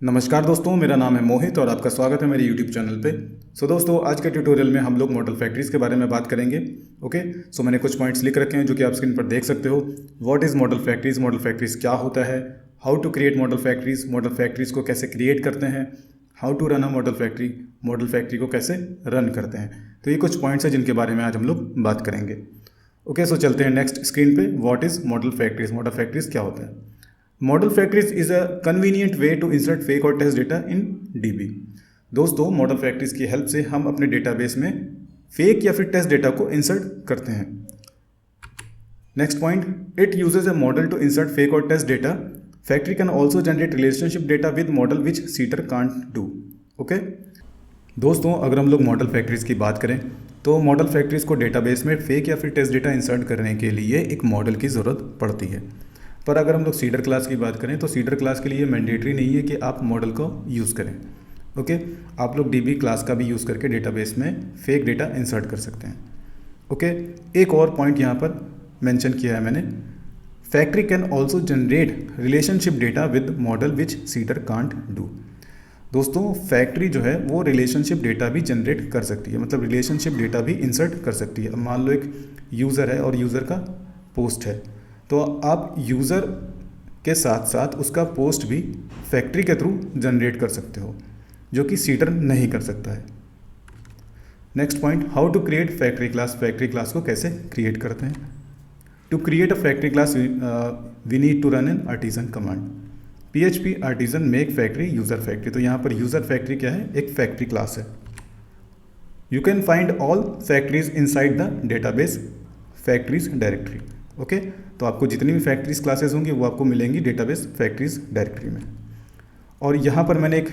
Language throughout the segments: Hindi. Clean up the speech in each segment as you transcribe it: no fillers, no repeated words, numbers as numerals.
नमस्कार दोस्तों, मेरा नाम है मोहित और आपका स्वागत है मेरे यूट्यूब चैनल पे। दोस्तों, आज के ट्यूटोरियल में हम लोग मॉडल फैक्ट्रीज़ के बारे में बात करेंगे। ओके, मैंने कुछ पॉइंट्स लिख रखे हैं जो कि आप स्क्रीन पर देख सकते हो। व्हाट इज़ मॉडल फैक्ट्रीज़ क्या होता है, how to create model factories को कैसे क्रिएट करते हैं, how to run a model factory को कैसे रन करते हैं। तो ये कुछ पॉइंट्स हैं जिनके बारे में आज हम लोग बात करेंगे। ओके, चलते हैं नेक्स्ट स्क्रीन पे। व्हाट इज़ मॉडल फैक्ट्रीज़ क्या होता है। Model factories is a convenient way to insert fake और टेस्ट डेटा इन डीबी। दोस्तों, मॉडल फैक्ट्रीज की हेल्प से हम अपने डेटाबेस में फेक या फिर टेस्ट डेटा को इंसर्ट करते हैं। Next point, it uses a model to insert fake और test data. Factory can also generate relationship data with model which seeder can't do. Okay दोस्तों, अगर हम लोग मॉडल फैक्ट्रीज की बात करें तो मॉडल फैक्ट्रीज को डेटाबेस में फेक या फिर टेस्ट डेटा इंसर्ट करने के लिए एक मॉडल की ज़रूरत पड़ती है। पर अगर हम लोग सीडर क्लास की बात करें तो सीडर क्लास के लिए मैंडेटरी नहीं है कि आप मॉडल को यूज़ करें। ओके, आप लोग डीबी क्लास का भी यूज़ करके डेटाबेस में फेक डेटा इंसर्ट कर सकते हैं। ओके, एक और पॉइंट यहाँ पर मेंशन किया है मैंने, factory can also generate relationship data with model which cedar can't do. दोस्तों, फैक्ट्री जो है वो रिलेशनशिप डेटा भी जनरेट कर सकती है, मतलब रिलेशनशिप डेटा भी इंसर्ट कर सकती है। अब मान लो एक यूज़र है और यूज़र का पोस्ट है, तो आप यूज़र के साथ साथ उसका पोस्ट भी फैक्ट्री के थ्रू जनरेट कर सकते हो, जो कि सीडर नहीं कर सकता है। Next point, how to create factory class को कैसे क्रिएट करते हैं। To create a factory class we need to run an artisan command. PHP artisan make factory user factory. तो यहाँ पर यूज़र फैक्ट्री क्या है, एक फैक्ट्री क्लास है। You can find all factories inside the database factories directory. Okay, तो आपको जितनी भी फैक्ट्रीज क्लासेस होंगी वो आपको मिलेंगी डेटाबेस फैक्ट्रीज डायरेक्टरी में। और यहाँ पर मैंने एक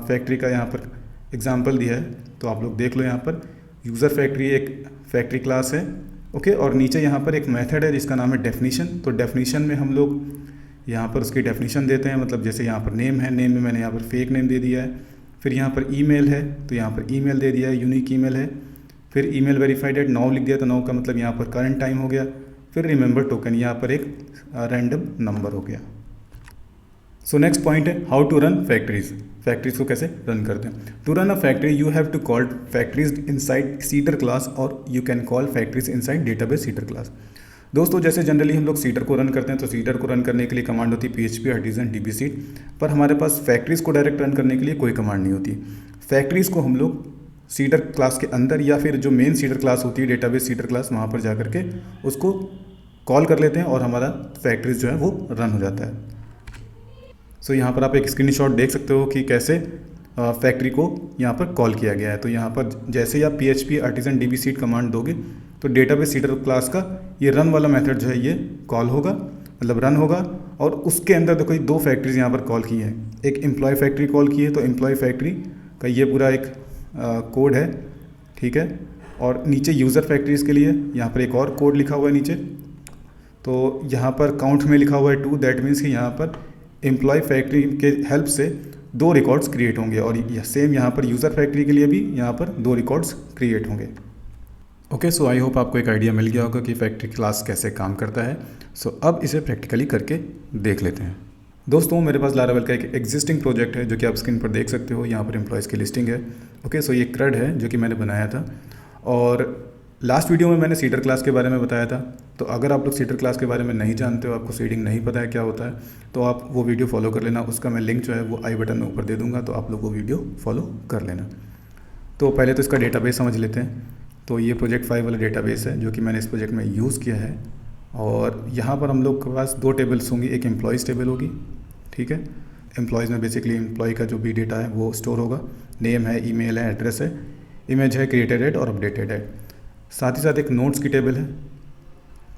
फैक्ट्री का यहाँ पर एग्जांपल दिया है, तो आप लोग देख लो। यहाँ पर यूज़र फैक्ट्री एक फैक्ट्री क्लास है। ओके, और नीचे यहाँ पर एक मेथड है जिसका नाम है डेफिनीशन। तो डेफिनीशन में हम लोग यहाँ पर उसकी डेफिनीशन देते हैं, मतलब जैसे यहाँ पर नेम है, नेम में मैंने यहाँ पर फेक नेम दे दिया है। फिर यहाँ पर ईमेल है, तो यहाँ पर ईमेल दे दिया है, यूनिक ईमेल है। फिर ईमेल वेरीफाइड एट नाउ लिख दिया, तो नाउ का मतलब यहाँ पर करंट टाइम हो गया। फिर रिमेंबर टोकन, यहाँ पर एक रैंडम नंबर हो गया। नेक्स्ट पॉइंट है हाउ टू रन फैक्ट्रीज को कैसे रन करते हैं। To run a factory you have to call factories inside seeder class और you can call factories inside database seeder class. दोस्तों, जैसे जनरली हम लोग सीडर को रन करते हैं तो सीडर को रन करने के लिए कमांड होती है PHP आर्टिजन DB सीड, पर हमारे पास फैक्ट्रीज को डायरेक्ट रन करने के लिए कोई कमांड नहीं होती। फैक्ट्रीज को हम लोग सीडर क्लास के अंदर या फिर जो मेन सीडर क्लास होती है डेटाबेस सीडर क्लास, वहाँ पर जा करके उसको कॉल कर लेते हैं और हमारा फैक्ट्रीज जो है वो रन हो जाता है। यहाँ पर आप एक स्क्रीनशॉट देख सकते हो कि कैसे फैक्ट्री को यहाँ पर कॉल किया गया है। तो यहाँ पर जैसे ही आप PHP artisan DB seed command दोगे तो डेटाबेस सीडर क्लास का ये रन वाला मेथड जो है ये कॉल होगा, मतलब रन होगा। और उसके अंदर देखो ये दो फैक्ट्रीज यहाँ पर कॉल की है, एक एम्प्लॉय फैक्ट्री कॉल की है, तो एम्प्लॉय फैक्ट्री का ये पूरा एक कोड है, ठीक है। और नीचे यूज़र फैक्ट्रीज़ के लिए यहाँ पर एक और कोड लिखा हुआ है नीचे। तो यहाँ पर काउंट में लिखा हुआ है 2, दैट मीन्स कि यहाँ पर एम्प्लॉय फैक्ट्री के हेल्प से 2 रिकॉर्ड्स क्रिएट होंगे, और सेम यहाँ पर यूज़र फैक्ट्री के लिए भी यहाँ पर 2 रिकॉर्ड्स क्रिएट होंगे। ओके, आई होप आपको एक आइडिया मिल गया होगा कि फैक्ट्री क्लास कैसे काम करता है। अब इसे प्रैक्टिकली करके देख लेते हैं। दोस्तों, मेरे पास लारावेल का एक एग्जिस्टिंग प्रोजेक्ट है जो कि आप स्क्रीन पर देख सकते हो। यहाँ पर एम्प्लॉयज़ की लिस्टिंग है। ओके, ये CRUD है जो कि मैंने बनाया था, और लास्ट वीडियो में मैंने सीडर क्लास के बारे में बताया था। तो अगर आप लोग सीडर क्लास के बारे में नहीं जानते हो, आपको सीडिंग नहीं पता है क्या होता है, तो आप वो वीडियो फॉलो कर लेना। उसका मैं लिंक जो है वो आई बटन में ऊपर दे दूँगा, तो आप लोग वो वीडियो फॉलो कर लेना। तो पहले तो इसका डेटाबेस समझ लेते हैं। तो ये प्रोजेक्ट 5 वाला डेटाबेस है जो कि मैंने इस प्रोजेक्ट में यूज़ किया है। और यहाँ पर हम लोग के पास 2 टेबल्स होंगी, एक एम्प्लॉयज़ टेबल होगी, ठीक है। एम्प्लॉयज़ में बेसिकली एम्प्लॉय का जो भी डेटा है वो स्टोर होगा, नेम है, ईमेल है, एड्रेस है, इमेज है, क्रिएटेड एड और अपडेटेड है। साथ ही साथ एक नोट्स की टेबल है।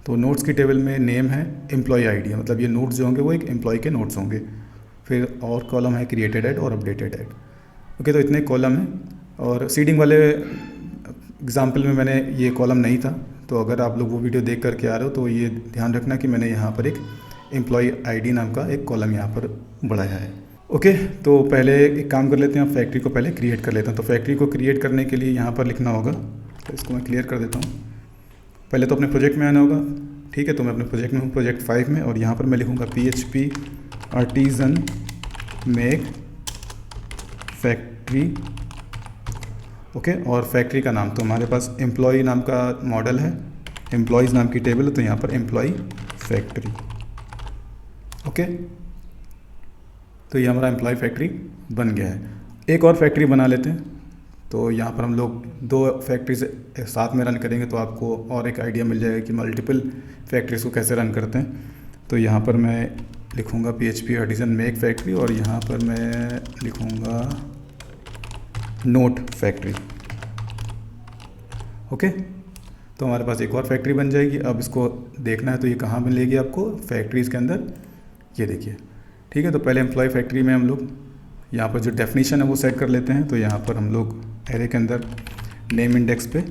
तो नोट्स की टेबल में नेम है, एम्प्लॉय ID है, मतलब ये नोट्स जो होंगे वो एक एम्प्लॉय के नोट्स होंगे। फिर और कॉलम है क्रिएटेड एड और अपडेटेड एड। ओके, तो इतने कॉलम हैं। और सीडिंग वाले एग्जाम्पल में मैंने ये कॉलम नहीं था, तो अगर आप लोग वो वीडियो देख करके आ रहे हो तो ये ध्यान रखना कि मैंने यहाँ पर एक एम्प्लॉय ID नाम का एक कॉलम यहाँ पर बढ़ाया है। ओके, तो पहले एक काम कर लेते हैं, फैक्ट्री को पहले क्रिएट कर लेते हैं। तो फैक्ट्री को क्रिएट करने के लिए यहाँ पर लिखना होगा, तो इसको मैं क्लियर कर देता हूँ। पहले तो अपने प्रोजेक्ट में आना होगा, ठीक है। तो मैं अपने प्रोजेक्ट में हूँ, प्रोजेक्ट 5 में, और यहाँ पर मैं लिखूँगा PHP artisan make factory, okay. और फैक्ट्री का नाम, तो हमारे पास एम्प्लॉय नाम का मॉडल है, एम्प्लॉयज़ नाम की टेबल है, तो यहाँ पर एम्प्लॉय फैक्ट्री, ओके। तो ये हमारा एम्प्लॉय फैक्ट्री बन गया है। एक और फैक्ट्री बना लेते हैं। तो यहाँ पर हम लोग 2 फैक्ट्रीज साथ में रन करेंगे, तो आपको और एक आइडिया मिल जाएगा कि मल्टीपल फैक्ट्रीज़ को कैसे रन करते हैं। तो यहाँ पर मैं लिखूँगा PHP आर्टिजन मेक फैक्ट्री, और यहाँ पर मैं लिखूँगा नोट फैक्ट्री, ओके। तो हमारे पास एक और फैक्ट्री बन जाएगी। अब इसको देखना है तो ये कहाँ मिलेगी आपको, फैक्ट्रीज़ के अंदर, ये देखिए, ठीक है। तो पहले एम्प्लॉय फैक्ट्री में हम लोग यहाँ पर जो डेफिनेशन है वो सेट कर लेते हैं। तो यहाँ पर हम लोग एरे के अंदर नेम इंडेक्स पे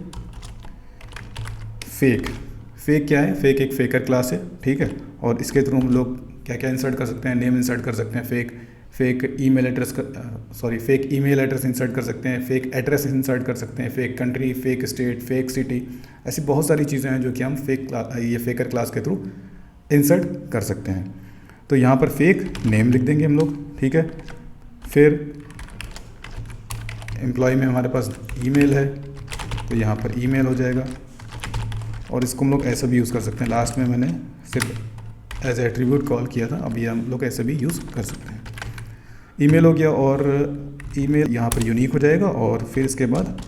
फेक क्या है, फेक एक फेकर क्लास है, ठीक है। और इसके थ्रू हम लोग क्या क्या इंसर्ट कर सकते हैं, नेम इंसर्ट कर सकते हैं, फेक ईमेल एड्रेस इंसर्ट कर सकते हैं, फेक एड्रेस इंसर्ट कर सकते हैं, fake country, fake state, fake city, ऐसी बहुत सारी चीज़ें हैं जो कि हम ये फेकर क्लास के थ्रू इंसर्ट कर सकते हैं। तो यहाँ पर फेक नेम लिख देंगे हम लोग, ठीक है। फिर एम्प्लॉय में हमारे पास ईमेल है, तो यहाँ पर ईमेल हो जाएगा, और इसको हम लोग ऐसा भी यूज़ कर सकते हैं। लास्ट में मैंने सिर्फ एज एट्रीब्यूट कॉल किया था, अभी हम लोग ऐसे भी यूज़ कर सकते हैं। ईमेल हो गया, और ईमेल यहाँ पर यूनिक हो जाएगा, और फिर इसके बाद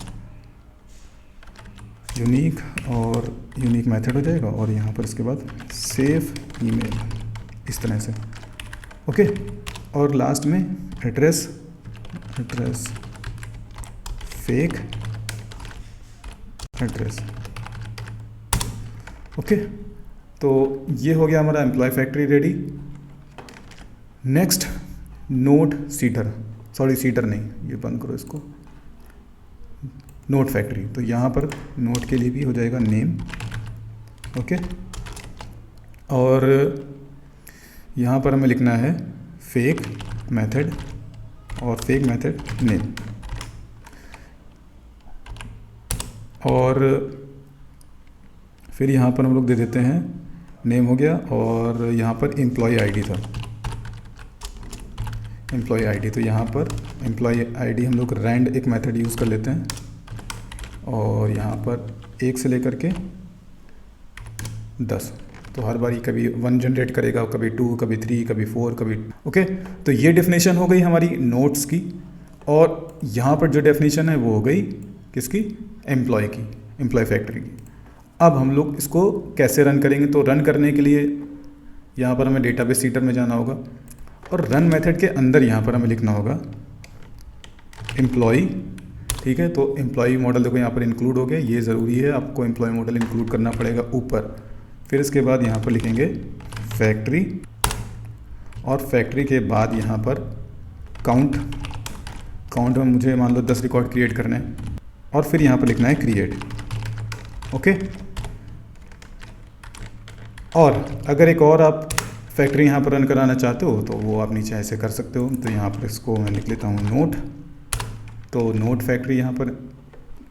यूनिक मेथड हो जाएगा, और यहाँ पर इसके बाद सेव ईमेल, इस तरह से, ओके। और लास्ट में एड्रेस फेक एड्रेस, ओके। तो ये हो गया हमारा employ factory ready. Next note seeder नहीं, ये बंद करो इसको, नोट फैक्ट्री। तो यहाँ पर नोट के लिए भी हो जाएगा नेम, ओके। और यहाँ पर हमें लिखना है फेक मेथड और फेक मेथड नेम, और फिर यहाँ पर हम लोग दे देते हैं नेम हो गया, और यहाँ पर एम्प्लॉय आईडी था, एम्प्लॉय आईडी। तो यहाँ पर एम्प्लॉय आईडी हम लोग रैंड एक मेथड यूज़ कर लेते हैं, और यहाँ पर 1 से लेकर के 10, तो हर बारी कभी 1 जनरेट करेगा, कभी 2, कभी 3, कभी 4, कभी, ओके। तो ये डेफिनेशन हो गई हमारी नोट्स की, और यहाँ पर जो डेफिनेशन है वो हो गई किसकी, एम्प्लॉय की, एम्प्लॉय फैक्ट्री की। अब हम लोग इसको कैसे रन करेंगे, तो रन करने के लिए यहाँ पर हमें डेटाबेस सीटर में जाना होगा, और रन मेथड के अंदर यहाँ पर हमें लिखना होगा एम्प्लॉय, ठीक है। तो एम्प्लॉय मॉडल देखो यहाँ पर इंक्लूड हो गया, ये ज़रूरी है, आपको एम्प्लॉय मॉडल इंक्लूड करना पड़ेगा ऊपर। फिर इसके बाद यहाँ पर लिखेंगे फैक्ट्री, और फैक्ट्री के बाद यहाँ पर काउंट में मुझे मान लो 10 रिकॉर्ड क्रिएट करने हैं, और फिर यहाँ पर लिखना है क्रिएट, ओके। और अगर एक और आप फैक्ट्री यहाँ पर रन कराना चाहते हो तो वो आप नीचे ऐसे कर सकते हो। तो यहाँ पर इसको मैं लिख लेता हूँ नोट, तो नोट फैक्ट्री यहाँ पर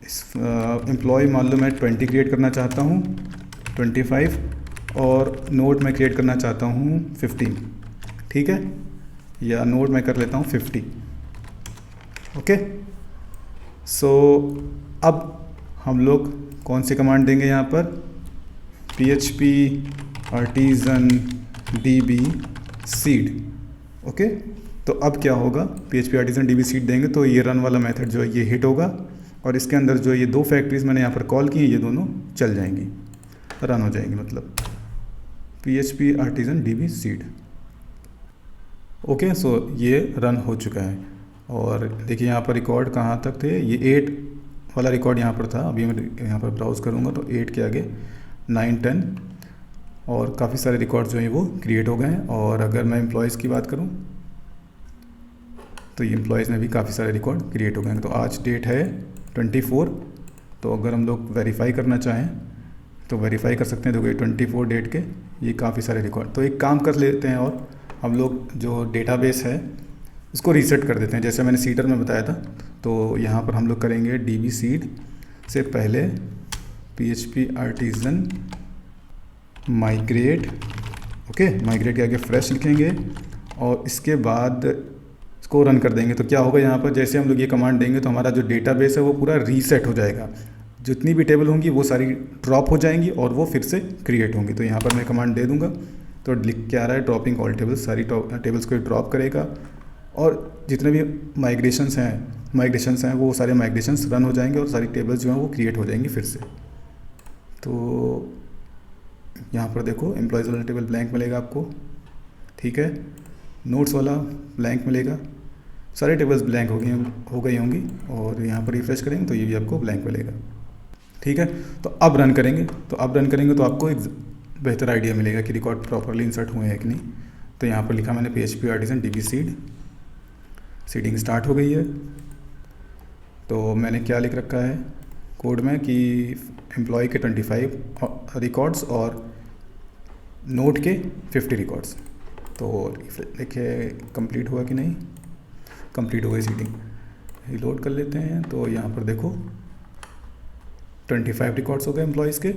इस एम्प्लॉय मान लो मैं 20 क्रिएट करना चाहता हूँ, 25, और नोट मैं क्रिएट करना चाहता हूँ 15, ठीक है, या नोट मैं कर लेता हूँ 50, ओके। सो अब हम लोग कौन सी कमांड देंगे यहाँ पर, PHP artisan DB seed, okay. तो अब क्या होगा, PHP आर्टिजन DB सीड देंगे तो ये रन वाला मेथड जो है ये हिट होगा, और इसके अंदर जो ये 2 फैक्ट्रीज मैंने यहाँ पर कॉल की ये दोनों चल जाएंगी, रन हो जाएंगी, मतलब PHP artisan DB seed, okay. So ये रन हो चुका है। और देखिए यहाँ पर रिकॉर्ड कहाँ तक थे, ये 8 वाला रिकॉर्ड यहाँ पर था, अभी मैं यहाँ पर ब्राउज़ करूँगा तो 8 के आगे 9, 10 और काफ़ी सारे रिकॉर्ड जो हैं वो क्रिएट हो गए हैं। और अगर मैं एम्प्लॉयज़ की बात करूँ तो ये एम्प्लॉयज़ में भी काफ़ी सारे रिकॉर्ड क्रिएट हो गए हैं। तो आज डेट है 24, तो अगर हम लोग वेरीफाई करना चाहें तो वेरीफाई कर सकते हैं। देखो ये 24 डेट के ये काफ़ी सारे रिकॉर्ड। तो एक काम कर लेते हैं और हम लोग जो डेटाबेस है इसको रीसेट कर देते हैं, जैसे मैंने सीटर में बताया था। तो यहाँ पर हम लोग करेंगे DB सीड से पहले PHP artisan migrate, okay. Migrate के आगे फ्रेश लिखेंगे और इसके बाद को रन कर देंगे तो क्या होगा, यहाँ पर जैसे हम लोग ये कमांड देंगे तो हमारा जो डेटाबेस है वो पूरा रीसेट हो जाएगा। जितनी भी टेबल होंगी वो सारी ड्रॉप हो जाएंगी और वो फिर से क्रिएट होंगी। तो यहाँ पर मैं कमांड दे दूँगा तो लिख के आ रहा है ड्रॉपिंग ऑल टेबल्स, सारी टेबल्स को ड्रॉप करेगा और जितने भी माइग्रेशंस हैं वो सारे माइग्रेशंस रन हो जाएंगे और सारी टेबल्स जो हैं वो क्रिएट हो जाएंगी फिर से। तो यहाँ पर देखो एम्प्लॉयज़ वाला टेबल ब्लैंक मिलेगा आपको, ठीक है, नोट्स वाला ब्लैंक मिलेगा, सारे टेबल्स ब्लैंक हो गई होंगी और यहाँ पर रिफ्रेश करेंगे तो ये भी आपको ब्लैंक मिलेगा, ठीक है। तो अब रन करेंगे तो आपको एक बेहतर आइडिया मिलेगा कि रिकॉर्ड प्रॉपरली इंसर्ट हुए हैं कि नहीं। तो यहाँ पर लिखा मैंने PHP artisan DB seed, seeding start हो गई है। तो मैंने क्या लिख रखा है कोड में कि एम्प्लॉय के 25 रिकॉर्ड्स और नोट के 50 रिकॉर्ड्स। तो देखिए कंप्लीट हुआ कि नहीं, कंप्लीट हो गई सीडिंग। रिलोड कर लेते हैं तो यहाँ पर देखो 25 रिकॉर्ड्स हो गए एम्प्लॉयज़ के,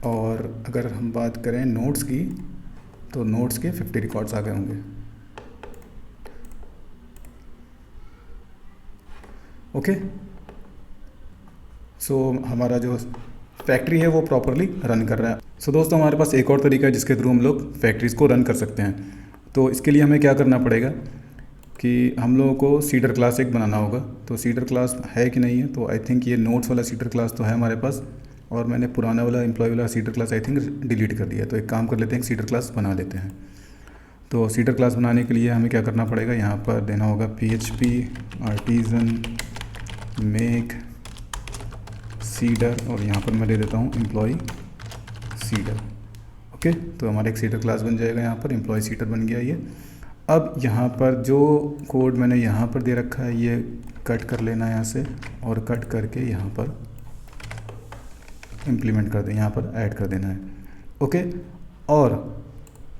और अगर हम बात करें नोट्स की तो नोट्स के 50 रिकॉर्ड्स आ गए होंगे। ओके, सो हमारा जो फैक्ट्री है वो प्रॉपरली रन कर रहा है। सो दोस्तों हमारे पास एक और तरीका है जिसके थ्रू हम लोग फैक्ट्रीज़ को रन कर सकते हैं। तो इसके लिए हमें क्या करना पड़ेगा कि हम लोगों को सीडर क्लास एक बनाना होगा। तो सीडर क्लास है कि नहीं है, तो आई थिंक ये नोट्स वाला सीडर क्लास तो है हमारे पास, और मैंने पुराना वाला एम्प्लॉय वाला cedar class I think delete कर दिया। तो एक काम कर लेते हैं, सीडर क्लास बना लेते हैं। तो सीडर क्लास बनाने के लिए हमें क्या करना पड़ेगा, यहाँ पर देना होगा PHP आर्टिसन मेक सीडर, और यहाँ पर मैं दे देता हूँ एम्प्लॉय सीडर। ओके, तो हमारा एक सीडर क्लास बन जाएगा, यहाँ पर एम्प्लॉय सीडर बन गया ये। अब यहाँ पर जो कोड मैंने यहाँ पर दे रखा है ये कट कर लेना है यहाँ से, और कट करके यहाँ पर इम्प्लीमेंट कर दें, यहाँ पर ऐड कर देना है। ओके, और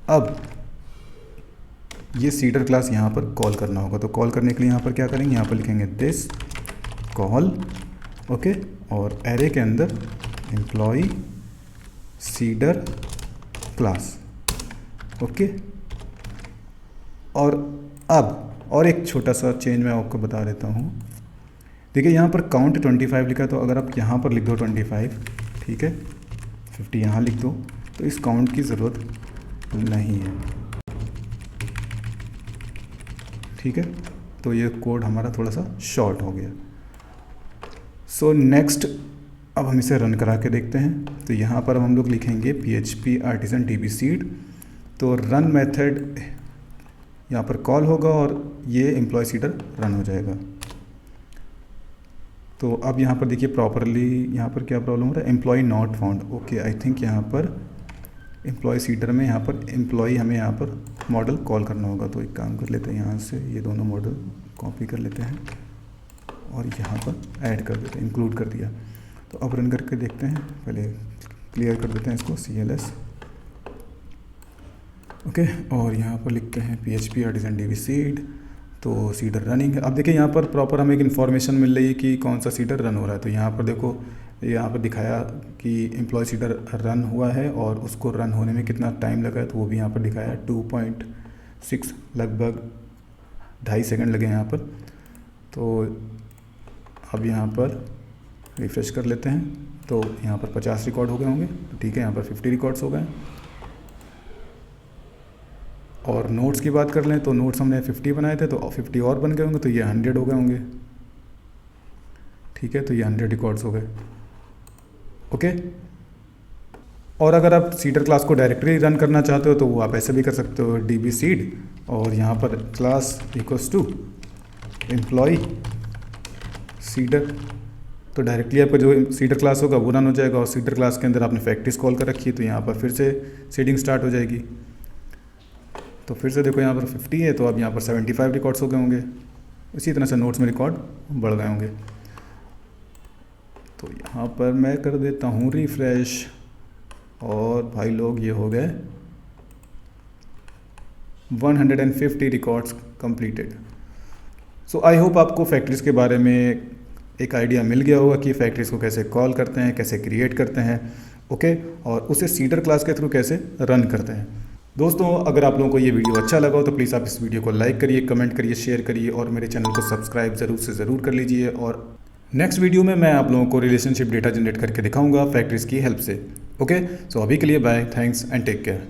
अब ये सीडर क्लास यहाँ पर कॉल करना होगा। तो कॉल करने के लिए यहाँ पर क्या करेंगे, यहाँ पर लिखेंगे दिस कॉल, ओके, और एरे के अंदर एम्प्लॉय सीडर क्लास। ओके, और अब और एक छोटा सा चेंज मैं आपको बता देता हूँ। देखिए यहाँ पर काउंट 25 लिखा है, तो अगर आप यहाँ पर लिख दो 25, ठीक है, 50 यहाँ लिख दो, तो इस काउंट की ज़रूरत नहीं है, ठीक है। तो ये कोड हमारा थोड़ा सा शॉर्ट हो गया। सो नेक्स्ट अब हम इसे रन करा के देखते हैं। तो यहाँ पर हम लोग लिखेंगे PHP आर्टिसन DB सीड, तो रन मेथड यहाँ पर कॉल होगा और ये एम्प्लॉय सीडर रन हो जाएगा। तो अब यहाँ पर देखिए प्रॉपरली यहाँ पर क्या प्रॉब्लम हो रहा है, employ not found. Okay, I think यहाँ पर एम्प्लॉय सीडर में यहाँ पर एम्प्लॉय हमें यहाँ पर मॉडल कॉल करना होगा। तो एक काम कर लेते हैं, यहाँ से ये दोनों मॉडल कॉपी कर लेते हैं और यहाँ पर ऐड कर देते हैं, इंक्लूड कर दिया। तो अब रन करके देखते हैं, पहले क्लियर कर देते हैं इसको CLS। ओके, और यहाँ पर लिखते हैं PHP आर्टिसन DB सीड, तो सीडर रनिंग है। अब देखिए यहाँ पर प्रॉपर हमें एक इन्फॉर्मेशन मिल रही है कि कौन सा सीडर रन हो रहा है। तो यहाँ पर देखो, यहाँ पर दिखाया कि एम्प्लॉय सीडर रन हुआ है और उसको रन होने में कितना टाइम लगा है, तो वो भी यहाँ पर दिखाया है 2.6, लगभग 2.5 सेकंड लगे यहाँ पर। तो अब यहाँ पर रिफ्रेश कर लेते हैं, तो यहाँ पर 50 रिकॉर्ड हो गए होंगे, तो ठीक है, यहाँ पर 50 रिकॉर्ड्स हो गए। और नोट्स की बात कर लें तो नोट्स हमने 50 बनाए थे, तो 50 और बन गए होंगे, तो ये 100 हो गए होंगे, ठीक है। तो ये 100 रिकॉर्ड्स हो गए। ओके, और अगर आप सीडर क्लास को डायरेक्टली रन करना चाहते हो तो वो आप ऐसे भी कर सकते हो, DB सीड और यहाँ पर class equals to employ seeder, तो डायरेक्टली आपका जो सीडर क्लास होगा वो रन हो जाएगा। और सीडर क्लास के अंदर आपने फैक्ट्रीज कॉल कर रखी है, तो यहाँ पर फिर से सीडिंग स्टार्ट हो जाएगी। तो फिर से देखो यहाँ पर 50 है, तो अब यहाँ पर 75 रिकॉर्ड्स हो गए होंगे। इसी तरह से नोट्स में रिकॉर्ड बढ़ गए होंगे। तो यहाँ पर मैं कर देता हूँ रिफ्रेश, और भाई लोग ये हो गए 150 records completed. So I hope आपको फैक्ट्रीज़ के बारे में एक आइडिया मिल गया होगा कि फैक्ट्रीज़ को कैसे कॉल करते हैं, कैसे क्रिएट करते हैं, ओके, और उसे सीडर क्लास के थ्रू कैसे रन करते हैं। दोस्तों अगर आप लोगों को ये वीडियो अच्छा लगा हो तो प्लीज़ आप इस वीडियो को लाइक करिए, कमेंट करिए, शेयर करिए और मेरे चैनल को सब्सक्राइब ज़रूर से ज़रूर कर लीजिए। और नेक्स्ट वीडियो में मैं आप लोगों को रिलेशनशिप डेटा जनरेट करके दिखाऊंगा फैक्ट्रीज़ की हेल्प से। ओके, सो अभी के लिए bye, thanks and take care.